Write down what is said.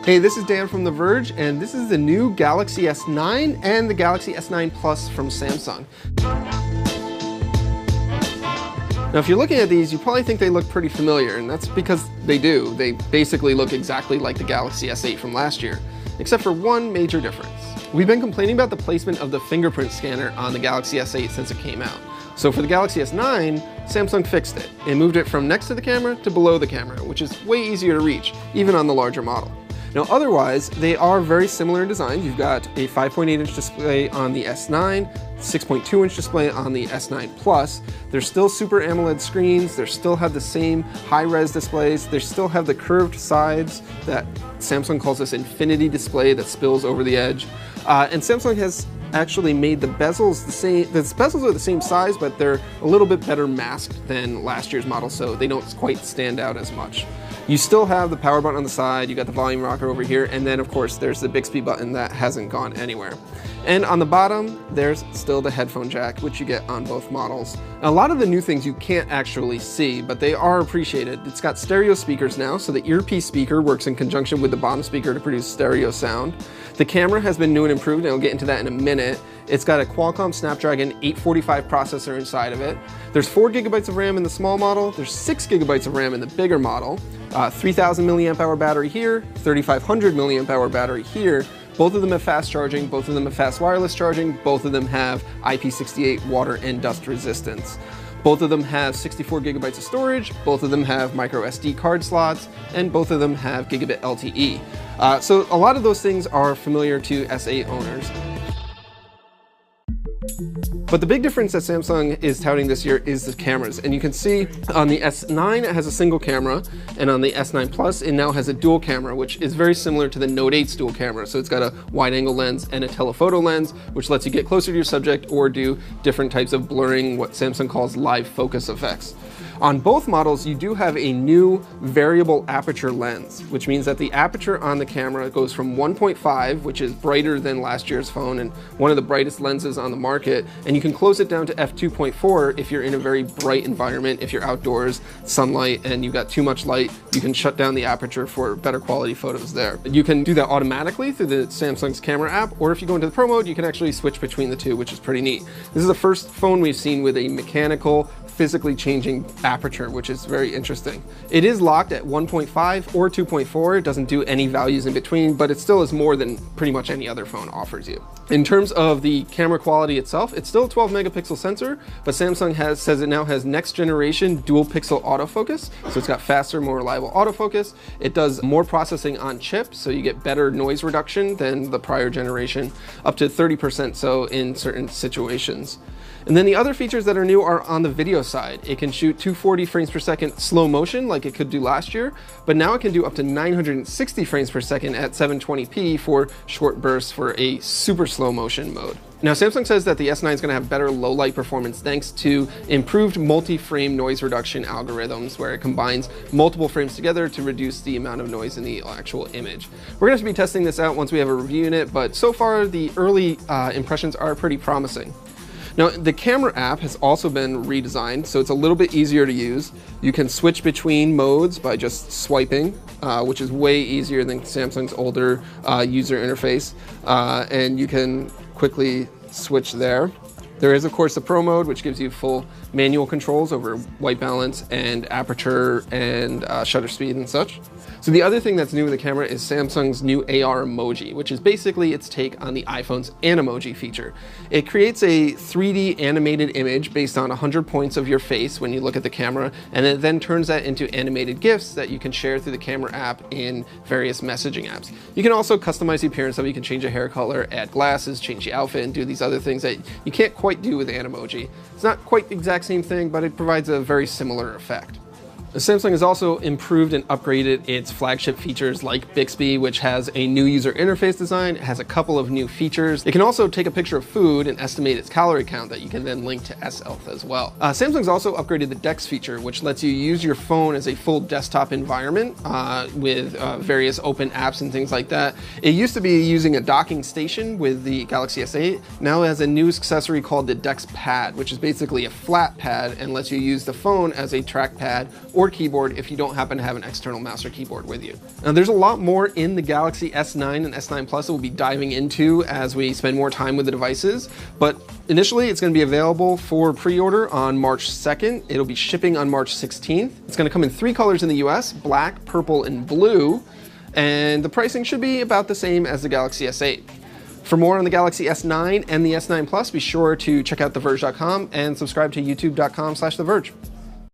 Hey, this is Dan from The Verge, and this is the new Galaxy S9 and the Galaxy S9 Plus from Samsung. Now, if you're looking at these, you probably think they look pretty familiar, and that's because they do. They basically look exactly like the Galaxy S8 from last year, except for one major difference. We've been complaining about the placement of the fingerprint scanner on the Galaxy S8 since it came out. So for the Galaxy S9, Samsung fixed it. It moved it from next to the camera to below the camera, which is way easier to reach, even on the larger model. Now otherwise, they are very similar in design. You've got a 5.8-inch display on the S9, 6.2-inch display on the S9 Plus. They're still Super AMOLED screens, they still have the same high-res displays, they still have the curved sides that Samsung calls this infinity display that spills over the edge. And Samsung has actually made the bezels the same. The bezels are the same size, but they're a little bit better masked than last year's model, so they don't quite stand out as much. You still have the power button on the side, you got the volume rocker over here, and then of course there's the Bixby button that hasn't gone anywhere. And on the bottom, there's still the headphone jack, which you get on both models. Now, a lot of the new things you can't actually see, but they are appreciated. It's got stereo speakers now, so the earpiece speaker works in conjunction with the bottom speaker to produce stereo sound. The camera has been new and improved, and I'll get into that in a minute. It's got a Qualcomm Snapdragon 845 processor inside of it. There's 4 GB of RAM in the small model, there's 6 GB of RAM in the bigger model, 3000 milliamp hour battery here, 3500 milliamp hour battery here. Both of them have fast charging, both of them have fast wireless charging, both of them have IP68 water and dust resistance. Both of them have 64 GB of storage, both of them have micro SD card slots, and both of them have gigabit LTE. So a lot of those things are familiar to S8 owners. But the big difference that Samsung is touting this year is the cameras. And you can see on the S9 it has a single camera, and on the S9 Plus it now has a dual camera, which is very similar to the Note 8's dual camera. So it's got a wide angle lens and a telephoto lens, which lets you get closer to your subject or do different types of blurring, what Samsung calls live focus effects. On both models, you do have a new variable aperture lens, which means that the aperture on the camera goes from 1.5, which is brighter than last year's phone and one of the brightest lenses on the market, and you can close it down to f2.4 if you're in a very bright environment, if you're outdoors, sunlight, and you've got too much light, you can shut down the aperture for better quality photos there. You can do that automatically through the Samsung's camera app, or if you go into the Pro mode, you can actually switch between the two, which is pretty neat. This is the first phone we've seen with a mechanical, physically changing aperture, which is very interesting. It is locked at 1.5 or 2.4. It doesn't do any values in between, but it still is more than pretty much any other phone offers you. In terms of the camera quality itself, it's still a 12 megapixel sensor, but Samsung says it now has next generation dual pixel autofocus. So it's got faster, more reliable autofocus. It does more processing on chip, so you get better noise reduction than the prior generation, up to 30% so in certain situations. And then the other features that are new are on the video side. It can shoot 240 frames per second slow motion like it could do last year, but now it can do up to 960 frames per second at 720p for short bursts for a super slow motion mode. Now, Samsung says that the S9 is going to have better low light performance thanks to improved multi-frame noise reduction algorithms, where it combines multiple frames together to reduce the amount of noise in the actual image. We're going to be testing this out once we have a review unit, but so far the early impressions are pretty promising. Now, the camera app has also been redesigned, so it's a little bit easier to use. You can switch between modes by just swiping, which is way easier than Samsung's older user interface, and you can quickly switch there. There is, of course, the Pro mode, which gives you full manual controls over white balance and aperture and shutter speed and such. So the other thing that's new with the camera is Samsung's new AR emoji, which is basically its take on the iPhone's Animoji feature. It creates a 3D animated image based on 100 points of your face when you look at the camera, and it then turns that into animated GIFs that you can share through the camera app in various messaging apps. You can also customize the appearance of it. You can change the hair color, add glasses, change the outfit, and do these other things that you can't quite do with Animoji. It's not quite the exact same thing, but it provides a very similar effect. Samsung has also improved and upgraded its flagship features like Bixby, which has a new user interface design. It has a couple of new features. It can also take a picture of food and estimate its calorie count that you can then link to S-Health as well. Samsung's also upgraded the DeX feature, which lets you use your phone as a full desktop environment with various open apps and things like that. It used to be using a docking station with the Galaxy S8. Now it has a new accessory called the DeX Pad, which is basically a flat pad and lets you use the phone as a trackpad or or keyboard if you don't happen to have an external mouse or keyboard with you. Now there's a lot more in the Galaxy S9 and S9 Plus that we'll be diving into as we spend more time with the devices, but initially it's going to be available for pre-order on March 2nd. It'll be shipping on March 16th. It's going to come in 3 colors in the US, black, purple, and blue, and the pricing should be about the same as the Galaxy S8. For more on the Galaxy S9 and the S9 Plus, be sure to check out TheVerge.com and subscribe to youtube.com/TheVerge.